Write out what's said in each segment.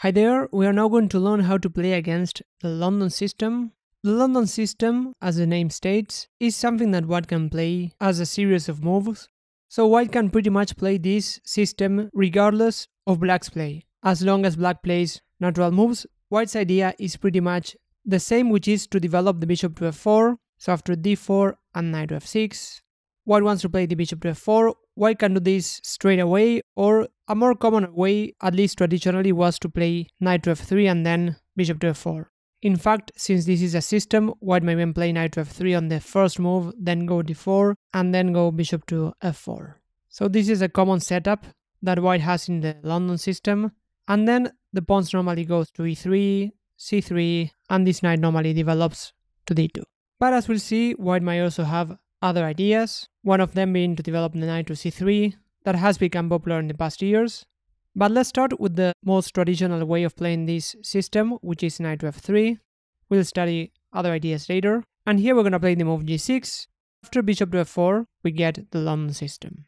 Hi there, we are now going to learn how to play against the London system. The London system, as the name states, is something that white can play as a series of moves. So white can pretty much play this system regardless of black's play. As long as black plays natural moves, white's idea is pretty much the same, which is to develop the bishop to f4, so after d4 and knight to f6. White wants to play the bishop to f4. White can do this straight away, or a more common way, at least traditionally, was to play knight to f3 and then bishop to f4. In fact, since this is a system, white may even play knight to f3 on the first move, then go d4, and then go bishop to f4. So this is a common setup that white has in the London system, and then the pawns normally goes to e3, c3, and this knight normally develops to d2. But as we'll see, white might also have other ideas, one of them being to develop the knight to c3, that has become popular in the past years. But let's start with the most traditional way of playing this system, which is knight to f3. We'll study other ideas later. And here we're going to play the move g6. After bishop to f4, we get the London system.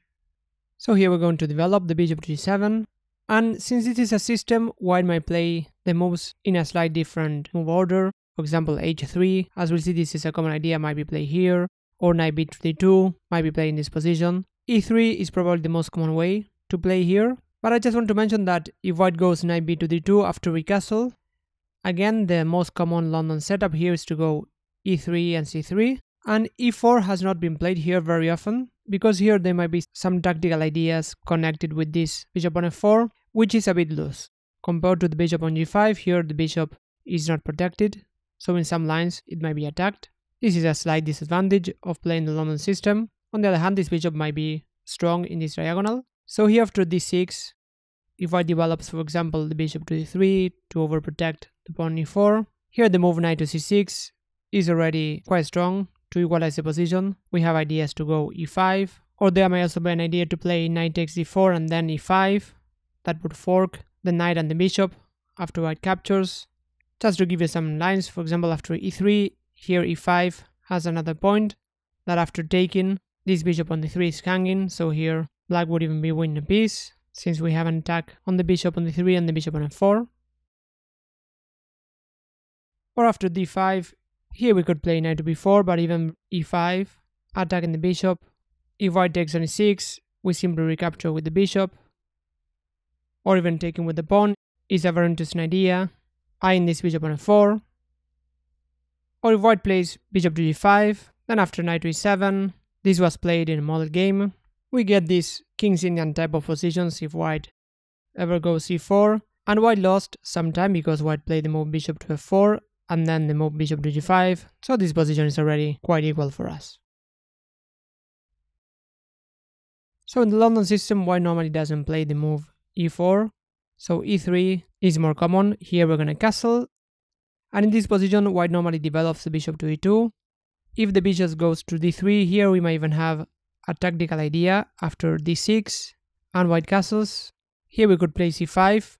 So here we're going to develop the bishop to g7. And since this is a system, white might play the moves in a slightly different move order. For example, h3. As we'll see, this is a common idea, might be played here. Or knight b to d2, might be played in this position. e3 is probably the most common way to play here. But I just want to mention that if white goes knight b to d2 after we castle, again the most common London setup here is to go e3 and c3, and e4 has not been played here very often, because here there might be some tactical ideas connected with this bishop on f4, which is a bit loose. Compared to the bishop on g5, here the bishop is not protected, so in some lines it might be attacked. This is a slight disadvantage of playing the London system. On the other hand, this bishop might be strong in this diagonal. So here after d6, if white develops, for example, the bishop to d3 to overprotect the pawn e4, here the move knight to c6 is already quite strong to equalize the position. We have ideas to go e5, or there might also be an idea to play knight takes d4 and then e5. That would fork the knight and the bishop after white captures. Just to give you some lines, for example, after e3, here e5 has another point that after taking, this bishop on d3 is hanging, so here black would even be winning a piece, since we have an attack on the bishop on d3 and the bishop on f4. Or after d5, here we could play knight to b4, but even e5, attacking the bishop. If white takes on e6, we simply recapture with the bishop. Or even taking with the pawn is a very interesting idea, eyeing this bishop on f4. Or if white plays bishop to g5, then after knight to e7, this was played in a model game, we get these King's Indian type of positions if white ever goes c4, and white lost some time because white played the move bishop to f4 and then the move bishop to g5, so this position is already quite equal for us. So in the London system, white normally doesn't play the move e4, so e3 is more common. Here we're gonna castle, and in this position white normally develops the bishop to e2. If the bishop goes to d3, here we might even have a tactical idea after d6 and white castles. Here we could play c5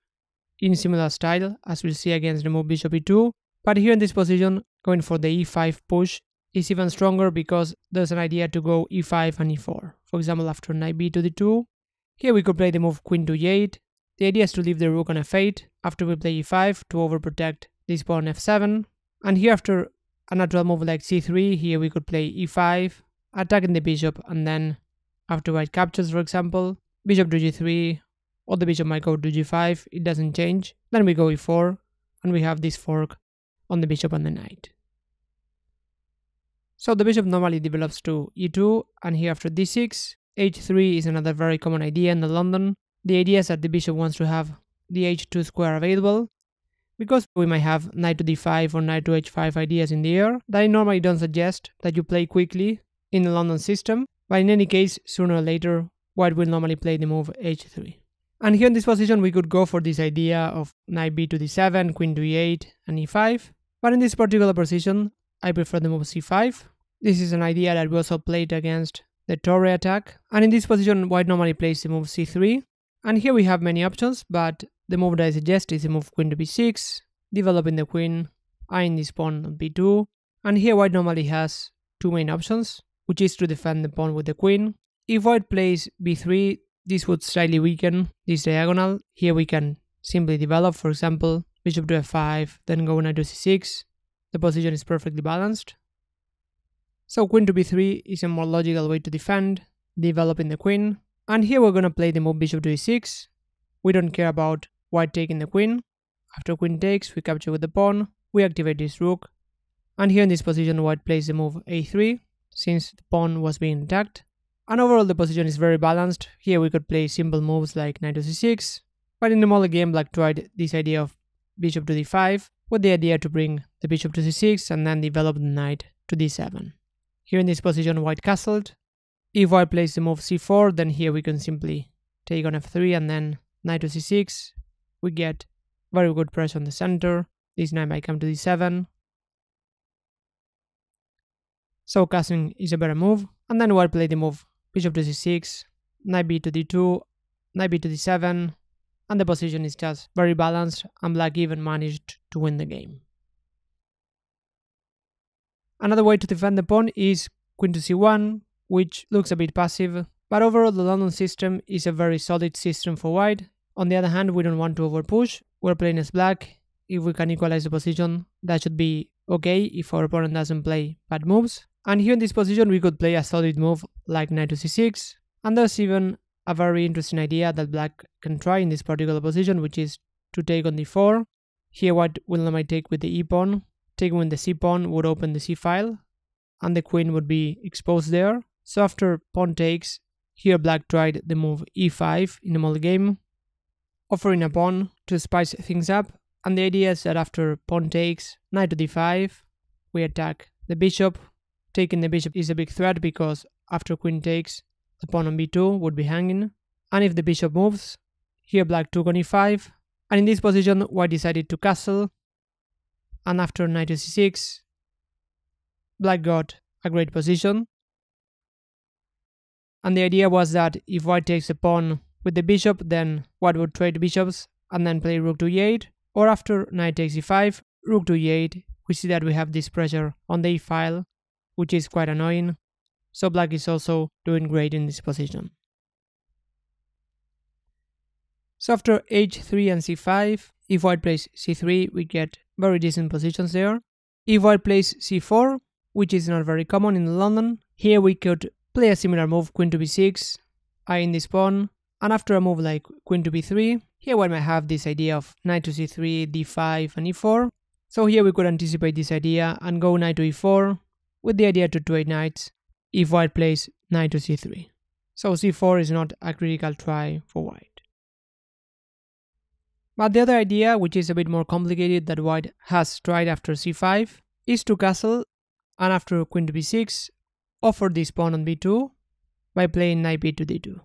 in similar style as we'll see against the move bishop e2, but here in this position going for the e5 push is even stronger because there's an idea to go e5 and e4. For example, after knight b to d2, here we could play the move queen to e8. The idea is to leave the rook on f8 after we play e5 to overprotect this pawn f7, and here after a natural move like c3, here we could play e5, attacking the bishop, and then after white captures, for example, bishop to g3, or the bishop might go to g5, it doesn't change. Then we go e4, and we have this fork on the bishop and the knight. So the bishop normally develops to e2, and here after d6, h3 is another very common idea in the London. The idea is that the bishop wants to have the h2 square available, because we might have knight to d5 or knight to h5 ideas in the air that I normally don't suggest that you play quickly in the London system, but in any case, sooner or later, white will normally play the move h3. And here in this position, we could go for this idea of knight b to d7, queen to e8, and e5, but in this particular position, I prefer the move c5. This is an idea that we also played against the Torre attack, and in this position, white normally plays the move c3, and here we have many options, but the move that I suggest is the move queen to b6, developing the queen, eyeing this pawn on b2, and here white normally has two main options, which is to defend the pawn with the queen. If white plays b3, this would slightly weaken this diagonal. Here we can simply develop. For example, bishop to f5, then go knight to c6. The position is perfectly balanced. So queen to b3 is a more logical way to defend, developing the queen. And here we're going to play the move bishop to e6. We don't care about white taking the queen. After queen takes, we capture with the pawn, we activate this rook. And here in this position, white plays the move a3, since the pawn was being attacked. And overall the position is very balanced. Here we could play simple moves like knight to c6, but in the model game black tried this idea of bishop to d5, with the idea to bring the bishop to c6 and then develop the knight to d7. Here in this position white castled. If white plays the move c4, then here we can simply take on f3 and then knight to c6. We get very good pressure on the center. This knight might come to d7. So castling is a better move. And then white played the move bishop to c6, knight b to d2, knight b to d7, and the position is just very balanced, and black even managed to win the game. Another way to defend the pawn is queen to c1, which looks a bit passive, but overall the London system is a very solid system for white. On the other hand, we don't want to overpush. We're playing as black. If we can equalize the position, that should be okay if our opponent doesn't play bad moves. And here in this position we could play a solid move like knight to c6, and there's even a very interesting idea that black can try in this particular position, which is to take on d4. Here white will not take with the e-pawn. Taking with the c-pawn would open the c-file, and the queen would be exposed there. So after pawn takes, here black tried the move e5 in the model game, offering a pawn to spice things up, and the idea is that after pawn takes, knight to d5, we attack the bishop. Taking the bishop is a big threat because after queen takes, the pawn on b2 would be hanging. And if the bishop moves, here black took on e5. And in this position, white decided to castle. And after knight to c6, black got a great position. And the idea was that if white takes the pawn with the bishop, then white would trade bishops and then play rook to e8. Or after knight takes e5, rook to e8, we see that we have this pressure on the e-file, which is quite annoying, so black is also doing great in this position. So after h3 and c5, if white plays c3, we get very decent positions there. If white plays c4, which is not very common in London, here we could play a similar move, queen to b6, eyeing this pawn, and after a move like queen to b3, here white might have this idea of knight to c3, d5 and e4. So here we could anticipate this idea and go knight to e4, with the idea to trade knights if white plays knight to c3. So c4 is not a critical try for white. But the other idea, which is a bit more complicated that white has tried after c5, is to castle and after queen to b6, offer this pawn on b2 by playing knight b to d2.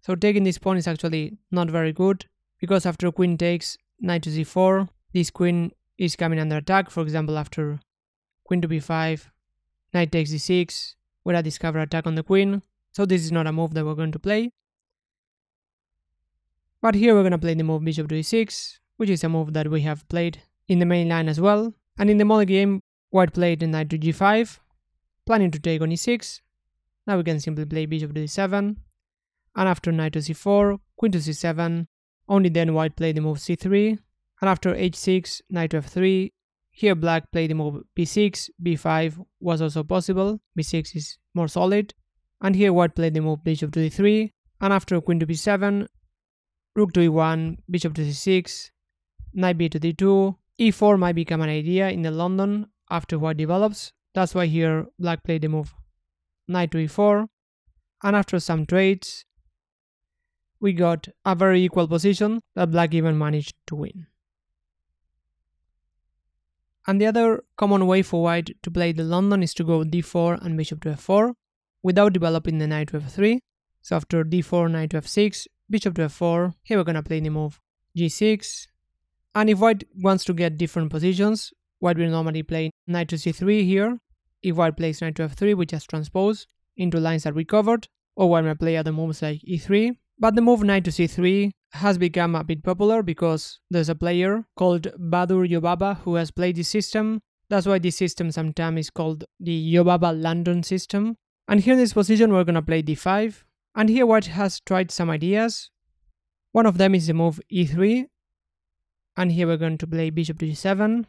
So taking this pawn is actually not very good, because after queen takes knight to c4, this queen is coming under attack. For example, after queen to b5, knight takes d6, with a discover attack on the queen, so this is not a move that we're going to play. But here we're going to play the move bishop to e6, which is a move that we have played in the main line as well. And in the model game, white played the knight to g5, planning to take on e6. Now we can simply play bishop to d7, and after knight to c4, queen to c7, only then white played the move c3, and after h6, knight to f3, here black played the move b6, b5 was also possible, b6 is more solid, and here white played the move bishop to d3, and after queen to b7, rook to e1, bishop to c6, knight b to d2, e4 might become an idea in the London after white develops. That's why here black played the move knight to e4, and after some trades, we got a very equal position that black even managed to win. And the other common way for white to play the London is to go d4 and bishop to f4 without developing the knight to f3. So after d4, knight to f6, bishop to f4, here we're gonna play the move g6. And if white wants to get different positions, white will normally play knight to c3 here. If white plays knight to f3, we just transpose into lines that we covered, or white may play other moves like e3. But the move knight to c3 has become a bit popular because there's a player called Badur Yobaba who has played this system. That's why this system sometimes is called the Yobaba London system. And here in this position we're gonna play d5. And here white has tried some ideas. One of them is the move e3. and here we're going to play bishop to g7,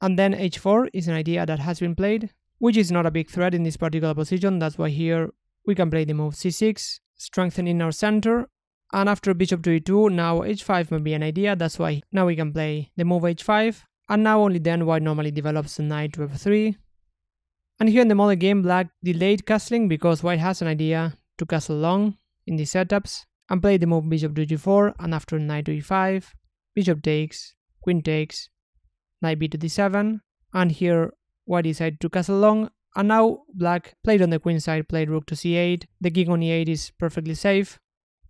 and then h4 is an idea that has been played, which is not a big threat in this particular position. That's why here we can play the move c6, strengthening our center, and after bishop to e2, now h5 may be an idea. That's why now we can play the move h5, and now only then white normally develops the knight to f3. And here in the model game, black delayed castling because white has an idea to castle long in these setups, and play the move bishop to g4, and after knight to e5, bishop takes, queen takes, knight b to d7, and here white decided to castle long, and now black played on the queen side, played rook to c8, the king on e8 is perfectly safe,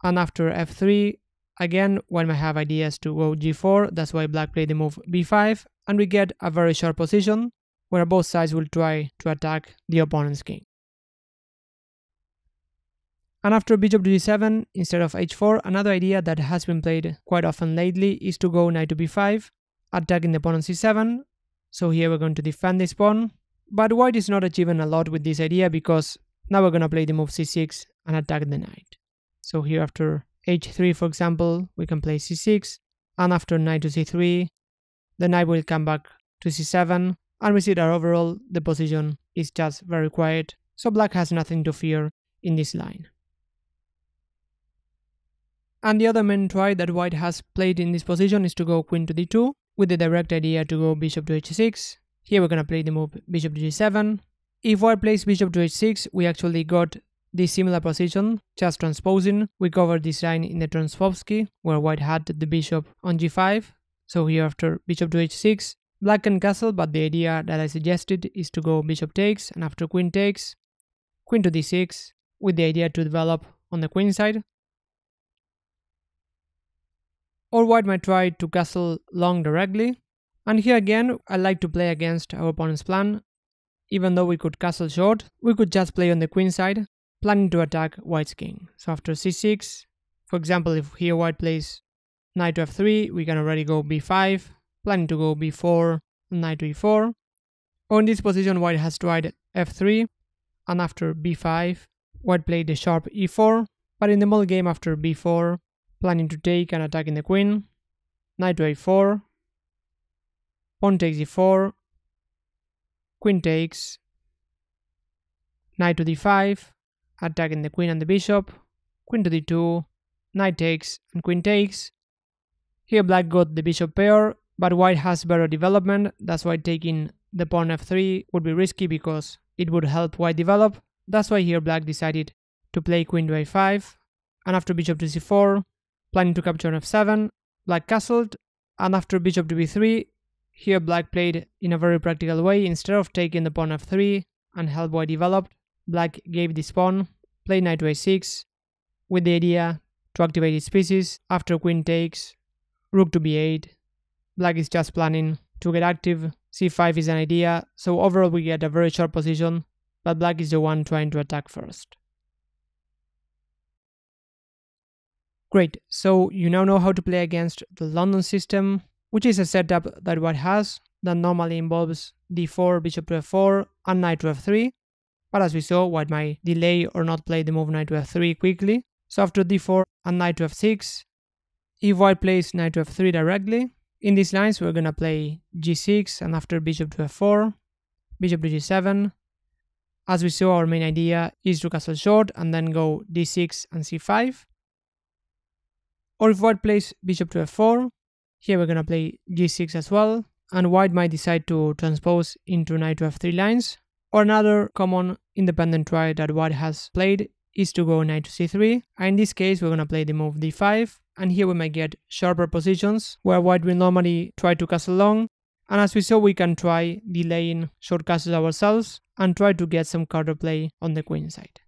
and after f3, again white might have ideas to go g4, that's why black played the move b5, and we get a very sharp position where both sides will try to attack the opponent's king. And after bishop to g7 instead of h4, another idea that has been played quite often lately is to go knight to b5, attacking the opponent's c7. So here we're going to defend this pawn, but white is not achieving a lot with this idea because now we're going to play the move c6 and attack the knight. So here after h3, for example, we can play c6, and after knight to c3, the knight will come back to c7, and we see that overall the position is just very quiet, so black has nothing to fear in this line. And the other main try that white has played in this position is to go queen to d2, with the direct idea to go bishop to h6. Here we're going to play the move bishop to g7. If white plays bishop to h6, we actually got this similar position, just transposing. We covered this line in the Transpovsky, where white had the bishop on g5. So here after bishop to h6, black can castle, but the idea that I suggested is to go bishop takes, and after queen takes, queen to d6, with the idea to develop on the queen side. Or white might try to castle long directly, and here again I like to play against our opponent's plan. Even though we could castle short, we could just play on the queen side, planning to attack white's king. So after c6, for example, if here white plays knight to f3, we can already go b5, planning to go b4, knight to e4. Or in this position white has tried f3, and after b5, white played the sharp e4, but in the model game after b4, planning to take and attacking the queen, knight to a4, pawn takes e4, queen takes, knight to d5, attacking the queen and the bishop, queen to d2, knight takes and queen takes. Here black got the bishop pair, but white has better development, that's why taking the pawn f3 would be risky because it would help white develop. That's why here black decided to play queen to a5, and after bishop to c4, planning to capture on f7, black castled, and after bishop to b3, here black played in a very practical way. Instead of taking the pawn f3 and help white develop, black gave this pawn, played knight to a6, with the idea to activate its pieces. After queen takes, rook to b8, black is just planning to get active, c5 is an idea, so overall we get a very short position, but black is the one trying to attack first. Great, so you now know how to play against the London system, which is a setup that white has that normally involves d4, bishop to f4, and knight to f3. But as we saw, white might delay or not play the move knight to f3 quickly. So after d4 and knight to f6, if white plays knight to f3 directly, in these lines we're gonna play g6, and after bishop to f4, bishop to g7. As we saw, our main idea is to castle short and then go d6 and c5. Or if white plays bishop to f4, here we're gonna play g6 as well, and white might decide to transpose into knight to f3 lines. Or another common independent try that white has played is to go knight to c3, and in this case we're gonna play the move d5, and here we might get sharper positions where white will normally try to castle long, and as we saw we can try delaying short castles ourselves and try to get some counterplay on the queen side.